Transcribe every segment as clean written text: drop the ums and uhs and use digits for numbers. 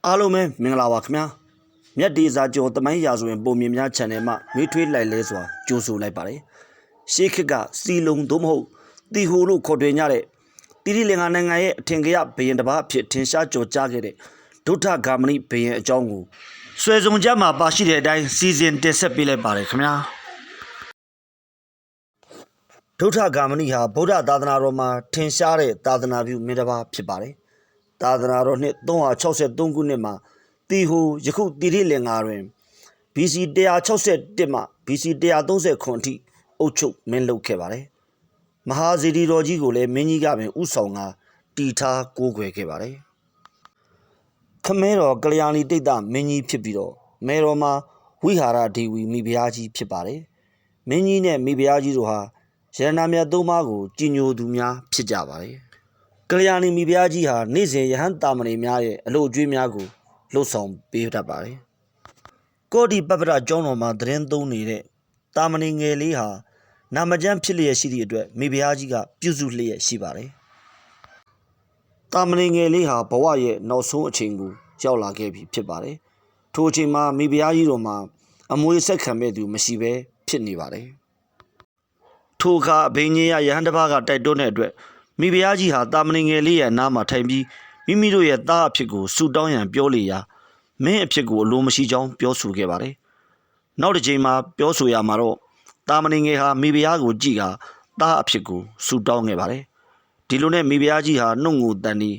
အားလုံးပဲမင်္ဂလာပါခင်ဗျာမြတ်ဒီစာကျော်တမိုင်းရာဇဝင်ပုံမြင်များ channel မှာနှွေးထွေးလိုက်လဲစွာကြိုးဆိုလိုက်ပါတယ်ရှေးခေတ်ကစီလုံသို့မဟုတ်တီဟိုလို့ခေါ်တွင်ကြတဲ့တိရိလင်္ကာနိုင်ငံရဲ့အထင်ကရဘုရင်တစ်ပါးအဖြစ်ထင်ရှားကျော်ကြားခဲ့တဲ့ဒုဋ္ဌဂါမဏိဘုရင်အကြောင်းကိုဆွေစုံကြမှာပါရှိတဲ့အတိုင်းစီစဉ်တင်ဆက်ပေးလိုက်ပါတယ်ခင်ဗျာဒုဋ္ဌဂါမဏိဟာဗုဒ္ဓသာသနာတော်မှာထင်ရှားတဲ့သာသနာပြုမင်းတစ်ပါးဖြစ်ပါတယ်သာသနာတော်နှစ်363ခုနှစ်မှာတီဟိုယခုတိရိလင်္ကာတွင် BC 161မှ BC 139အထိအုပ်ချုပ်မင်းလုပ်ခဲ့ပါတယ်မဟာဇေဒီတော်ကြီးကိုလည်းမင်းကြီးကပင်ဥဆောင်ကတီထားကိုးကွယ်ခဲ့ပါတယ်ခမဲတော်ကလျာဏီတိတ်တမင်းကြီးဖြစ်ပြီးတော့မဲတော်မှာဝိဟာရဒေဝီမိဖုရားကြီးဖြစ်ပါတယ်မင်းကြီးနဲ့မိဖုရားကြီးတို့ဟာရတနာမြတ်သုံးပါးကိုကြည်ညိုသူများဖြစ်ကြပါတယ်ကလျာဏီမိဖုရားကြီးဟာနေ့စဉ်ယဟန်တာမဏေများရဲ့အလို့အကျွေးများကိုလှုပ်ဆောင်ပေးတတ်ပါတယ်ကောဒီပပ္ပရကျောင်းတော်မှာသတင်းသုံးနေတဲ့တာမဏေငယ်လေးဟာနာမကျန်းဖြစ်လျက်ရှိသည့်အတွက်မိဖုရားကြီးကပြုစုလျက်ရှိပါတယ်တာမဏေငယ်လေးဟာဘဝရဲ့နောက်ဆုံးအချိန်ကိုရောက်လာခဲ့ပြီဖြစ်ပါတယ်ထိုအချိန်မှာမိဖုရားကြီးတော်မှာအမွေဆက်ခံမဲ့သူမရှိဘဲဖြစ်နေပါတယ်ထိုအခါအဘိညာယဟန်တစ်ပါးကတိုက်တွန်းတဲ့အတွက်မိဖုရားကြီးဟာတာမဏေငယ်လေးရဲ့နားမှာထိုင်ပြီးမိမိတို့ရဲ့သားအဖြစ်ကိုဆူတောင်းရန်ပြောလေရာမင်းအဖြစ်ကိုအလိုမရှိကြောင်းပြောဆိုခဲ့ပါတယ်နောက်တစ်ချိန်မှာပြောဆိုရမှာတော့တာမဏေငယ်ဟာမိဖုရားကိုကြည့်ကာသားအဖြစ်ကိုဆူတောင်းခဲ့ပါတယ်ဒီလိုနဲ့မိဖုရားကြီးဟာနှုတ်ငိုတန်ဒီ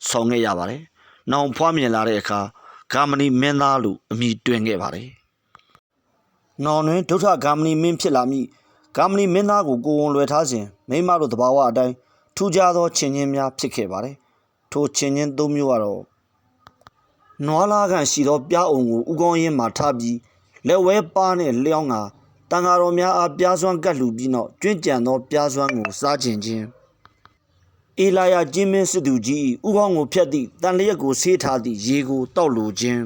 ဆောင်ခဲ့ရပါတယ်နောင်ဖွားမြင်လာတဲ့အခါဂါမဏိမင်းသားလို့အမည်တွင်ခဲ့ပါတယ်နောင်တွင်ဒုဋ္ဌဂါမဏိမင်းဖြစ်လာမိဂါမဏိမင်းသားကိုကိုဝန်လွယ်ထားစဉ်မိမတို့တဘာဝအတိုင်းထူးခြားသောချင်းချင်းများဖြစ်ခဲ့ပါတယ်ထိုချင်းချင်းသုံးမျိုးကတော့နွားလားကန်ရှိသောပြားအုံကိုဥကောင်းရင်းမှထားပြီးလက်ဝဲပါးနဲ့လျောင်းကတန်ဃာတော်များအားပြားစွမ်းကတ်လှူပြီးနောက်ကျွင့်ကြံသောပြားစွမ်းကိုစားခြင်းချင်းအေလာယကျင်းမင်းစစ်သူကြီးဥကောင်းကိုဖျက်သည့်တန်လျက်ကိုဆေးထားသည့်ရေကိုတောက်လိုခြင်း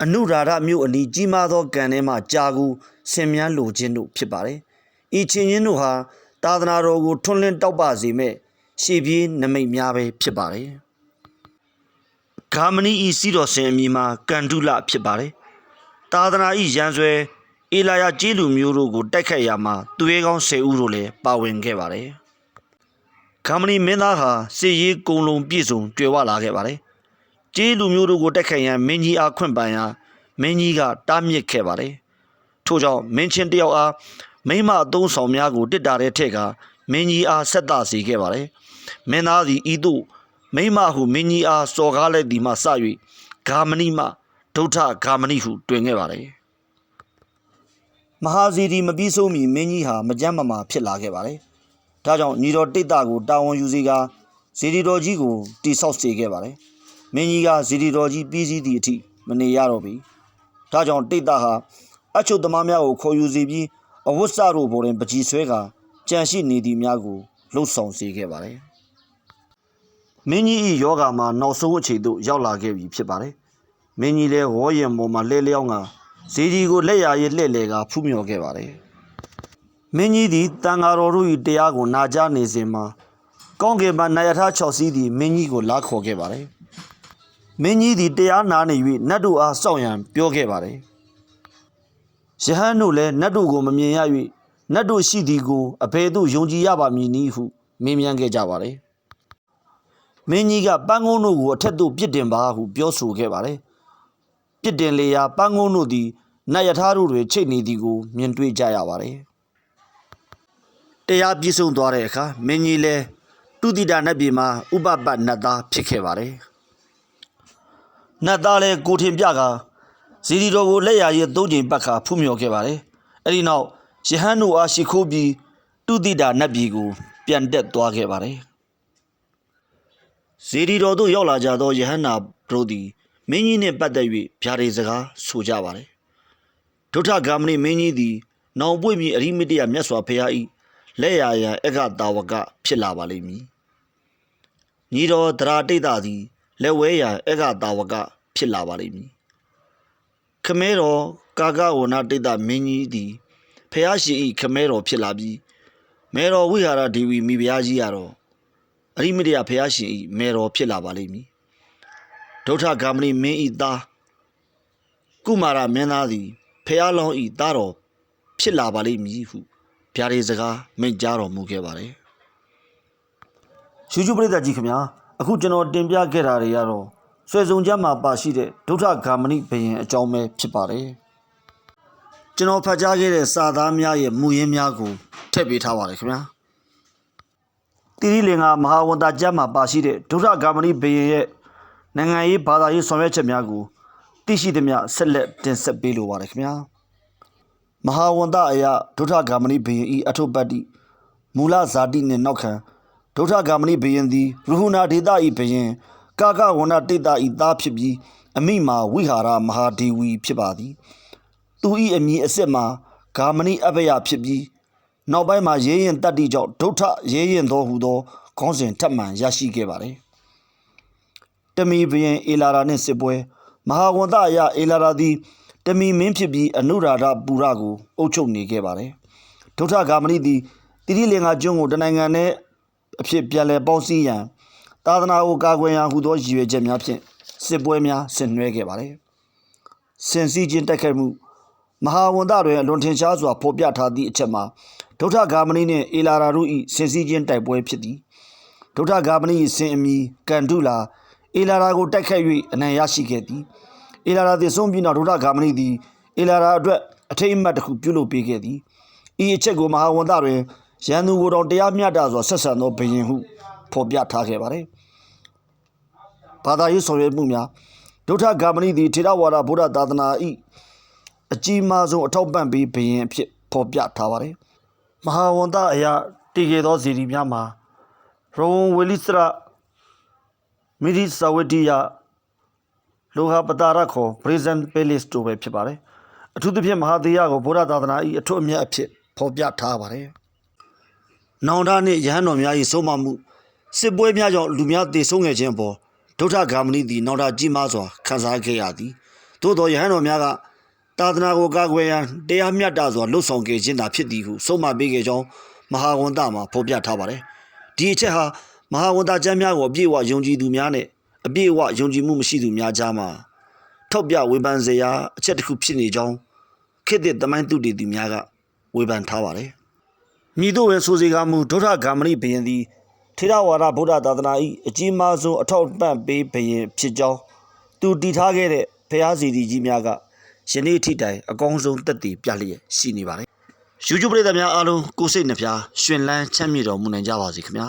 အနုရာဓမြို့အနီးကြီးမားသောကံထဲမှကြာကိုဆင်မြန်းလိုခြင်းတို့ဖြစ်ပါတယ်ဤချင်းချင်းတို့ဟာသာသနာတော်ကိုထွန်းလင်းတောက်ပစေမဲ့ရှေ့ပြေးနမိတ်များပဲဖြစ်ပါတယ်ဂါမဏိဤစီတော်ဆင်အမည်မှာကန္တုလဖြစ်ပါတယ်သာသနာဤရန်ဆွဲအေလာယကျေးလူမျိုးတို့ကိုတိုက်ခတ်ရာမှာသူရဲကောင်း10ဦးတို့လည်းပါဝင်ခဲ့ပါတယ်ဂါမဏိမင်းသားဟာစစ်ရေးကုံလုံးပြည့်စုံကြွယ်ဝလာခဲ့ပါတယ်ကျေးလူမျိုးတို့ကိုတိုက်ခိုက်ရန်မင်းကြီးအားခွင့်ပန်ရာမင်းကြီးကတားမြစ်ခဲ့ပါတယ်ထို့ကြောင့်မင်းချင်းတယောက်အားမိမအသုံးဆောင်များကိုတစ်တာတဲ့ထက်ကမင်းကြီးအားဆက်သစေခဲ့ပါတယ်မင်းသားသည်ဤသို့မိမဟုမင်းကြီးအားစော်ကားလိုက်သည်မှစ၍ဂါမဏိမှဒုဋ္ဌဂါမဏိဟုတွင်ခဲ့ပါတယ်မဟာဇီဒီမပြီးဆုံးမီမင်းကြီးဟာမကြမ်းမမာဖြစ်လာခဲ့ပါတယ်ဒါကြောင့်ညီတော်တိတ်တကိုတာဝန်ယူစေကာဇီဒီတော်ကြီးကိုတိဆောက်စေခဲ့ပါတယ်မင်းကြီးကဇီဒီတော်ကြီးပြီးစည်းသည့်အထိမနေရတော့ပြီဒါကြောင့်တိတ်တဟာအချုပ်သမားများကိုခေါ်ယူစေပြီးအဝတ်စတို့ပေါ်တွင်ပကြီးဆွဲကာကြံရှိနေသည်များကိုလှုပ်ဆောင်စေခဲ့ပါတယ်မင်းကြီး၏ယောဂါမှာနောက်ဆုံးအချိန်သို့ရောက်လာခဲ့ပြီဖြစ်ပါတယ်မင်းကြီးလည်းဝေါ်ရင်ပေါ်မှာလှဲလျောင်းကဇီဒီကိုလက်ရရည်လှဲ့လေကဖူးမြော်ခဲ့ပါတယ်မင်းကြီးသည်တန်ဃာတော်တို့၏တရားကိုနာကြားနေစဉ်မှာကောင်းကင်မှာနာယထာ6စီးသည်မင်းကြီးကိုလာခေါ်ခဲ့ပါတယ်မင်းကြီးသည်တရားနာနေ၍နတ်တို့အားစောင့်ရန်ပြောခဲ့ပါတယ်ယဟန်တို့လည်းနတ်တို့ကိုမမြင်ရ၍နတ်တို့ရှိသည်ကိုအဘယ်သို့ယုံကြည်ရပါမည်နည်းဟုမေးမြန်းခဲ့ကြပါတယ်မင်းကြီးကပန်းကုန်းတို့ကိုအထက်သို့ပြစ်တင်ပါဟုပြောဆိုခဲ့ပါတယ်ပြစ်တင်လေရာပန်းကုန်းတို့သည်နတ်ယထာတို့တွင်ချိတ်နေသည်ကိုမြင်တွေ့ကြရပါတယ်တရားပြည့်စုံသွားတဲ့အခါမင်းကြီးလည်းတုတိတနတ်ပြည်မှာဥပပတ်နတ်သားဖြစ်ခဲ့ပါတယ်နတ်သားလည်းကိုထင်ပြကာဇီဒီတော်ကိုလက်ရရည်3ချိန်ပတ်ခါဖူးမြော်ခဲ့ပါတယ်အဲဒီနောက်ယဟန်တို့အားရှိခိုးပြီးတုတိတနတ်ပြည်ကိုပြန်တက်သွားခဲ့ပါတယ်ဇီဒီတော်တို့ရောက်လာကြသောယဟန်နာတို့သည်မင်းကြီးနှင့်ပတ်သက်၍ဗျာဒိတ်စကားဆိုကြပါတယ်ဒုဋ္ဌဂါမဏိမင်းကြီးသည်နောင်ပွင့်ပြီးအရိမတယမြတ်စွာဘုရား၏လက်ရရန်အက္ခတာဝကဖြစ်လာပါလိမ့်မည်ညီတော်သရတိတ်တာသည်လက်ဝဲရန်အက္ခတာဝကဖြစ်လာပါလိမ့်မည်ခမဲတော်ကာကဝနတိတ်တာမင်းကြီးသည်ဘုရားရှင်၏ခမဲတော်ဖြစ်လာပြီးမဲတော်ဝိဟာရဒေဝီမိဖုရားကြီးရတော့အရိမတယဘုရားရှင်၏မဲတော်ဖြစ်လာပါလိမ့်မည် ဒုဋ္ဌဂါမဏိမင်းဤသားကုမာရမင်းသားသည်ဖျားလောင်းဤသားတော်ဖြစ်လာပါလိမ့်မည်ဟုဗျာဒိတ်စကားမိန့်ကြားတော်မူခဲ့ပါတယ်ရှုပရိသတ်ကြီးခင်ဗျာအခုကျွန်တော်တင်ပြခဲ့တာတွေကတော့ဆွေစုံကျမ်းမှာပါရှိတဲ့ဒုဋ္ဌဂါမဏိဘုရင်အကြောင်းပဲဖြစ်ပါတယ်ကျွန်တော်ဖတ်ကြားခဲ့တဲ့စာသားများရဲ့မူရင်းများကိုထည့်ပေးထားပါတယ်ခင်ဗျာတိရိလင်္ကာမဟာဝန္တာကျမ်းမှာပါရှိတဲ့ဒုဋ္ဌဂါမဏိဘုရင်ရဲ့နိုင်ငံရေးဘာသာရေးဆောင်ရွက်ချက်များကိုသိရှိသမျှဆက်လက်တင်ဆက်ပေးလိုပါတယ်ခင်ဗျာမဟာဝန္တအယဒုဋ္ဌဂါမဏိဘုရင်ဤအထုပတ္တိမူလဇာတိနှင့်နောက်ခံဒုဋ္ဌဂါမဏိဘုရင်သည်ရဟုနာဒေသဤဘုရင်ကာကဝန္တတေတဤသားဖြစ်ပြီးအမိမှာဝိဟာရမဟာဒေဝီဖြစ်ပါသည်သူဤအမည်အစစ်မှာဂါမဏိအဘယဖြစ်ပြီးနောက်ပိုင်းမှာရေးရင်တတ္တိကြောင့်ဒုဋ္ဌရေးရင်သောဟူသောခေါင်းစဉ်ထပ်မံရရှိခဲ့ပါတယ်တမီဘုရင်အေလာရာနှင့်စစ်ပွဲမဟာဝန္တအယအေလာရာသည်တမီမင်းဖြစ်ပြီးအနုရာဓပူရကိုအုပ်ချုပ်နေခဲ့ပါတယ်ဒုဋ္ဌဂါမဏိသည်တိရိလင်္ကာကျွန်းကိုတနိုင်ငံနဲ့အဖြစ်ပြန်လည်ပေါင်းစည်းရန်သာသနာကိုကာကွယ်ရန်ဟူသောရည်ရွယ်ချက်များဖြင့်စစ်ပွဲများဆင်နွှဲခဲ့ပါတယ်ဆင်စည်းခြင်းတိုက်ခိုက်မှုမဟာဝန္တတွင်အလွန်ထင်ရှားစွာဖော်ပြထားသည့်အချက်မှာဒုဋ္ဌဂါမဏိနှင့်အေလာရာတို့၏ဆင်စည်းခြင်းတိုက်ပွဲဖြစ်သည်ဒုဋ္ဌဂါမဏိ၏ဆင်အမည်ကန်ဒုလာအေလာရာကိုတိုက်ခိုက်၍အနိုင်ရရှိခဲ့သည်အေလာရာသည်ဆုံးပြီးနောက်ဒုဋ္ဌဂါမဏိသည်အေလာရာအတွက်အထိတ်အမှတ်တစ်ခုပြုလုပ်ပေးခဲ့သည်ဤအချက်ကိုမဟာဝန္တတွင်ရန်သူကိုယ်တော်တရားမျှတစွာဆက်ဆံသောဘုရင်ဟုဖော်ပြထားခဲ့ပါတယ်ဘာသာရေးဆောင်ရွက်မှုများဒုဋ္ဌဂါမဏိသည်ထေရဝါဒဗုဒ္ဓသာသနာ၏အကြီးမားဆုံးအထောက်ပံ့ပေးဘုရင်အဖြစ်ဖော်ပြထားပါတယ်မဟာဝန္တအရာတည်ခဲ့သောဇီတိများမှာရဝံဝေလိစရမိရိသဝတိယလောဟပတာရခေါ် Present Palace တို့ပဲဖြစ်ပါတယ်အထူးသဖြင့်မဟာသေယကိုဗုဒ္ဓသာသနာ၏အထွတ်အမြတ်အဖြစ်ဖော်ပြထားပါတယ်နောင်တနှင့်ယဟန်တော်များ၏ဆုံးမမှုစစ်ပွဲများကြောင့်လူများသေဆုံးခဲ့ခြင်းပေါ်ဒုဋ္ဌဂါမဏိသည်နောင်တကြီးမားစွာခံစားခဲ့ရသည်သို့သောယဟန်တော်များကသာသနာကိုကာကွယ်ရန်တရားမျှတစွာလှုပ်ဆောင်ခဲ့ခြင်းသာဖြစ်သည်ဟုဆုံးမပေးခဲ့ကြောင်းမဟာဝန္တမှာဖော်ပြထားပါတယ်ဒီအချက်ဟာမဟာဝန္တကျမ်းများကိုအပြည့်အဝယုံကြည်သူများနဲ့အပြည့်အဝယုံကြည်မှုမရှိသူများကြားမှာထောက်ပြဝေဖန်စရာအချက်တစ်ခုဖြစ်နေကြောင်းခေတ်သစ်သမိုင်းသုတေသီများကဝေဖန်ထားပါတယ်မြည်တို့ပဲဆိုစေကမူဒုဋ္ဌဂါမဏိဘုရင်သည်ထေရဝါဒဗုဒ္ဓသာသနာ၏အကြီးမားဆုံးအထောက်အပံ့ပေးဘုရင်ဖြစ်ကြောင်းသူတည်ထားခဲ့တဲ့ဘုရားစီတီကြီးများကယနေ့ထိတိုင်အကောင်းဆုံးသက်သေပြလျက်ရှိနေပါတယ်YouTube ပရိသတ်များအားလုံးကိုယ်စိတ်နှဖျားရှင်လန်းချမ်းမြေတော်မူနိုင်ကြပါစေခင်ဗျာ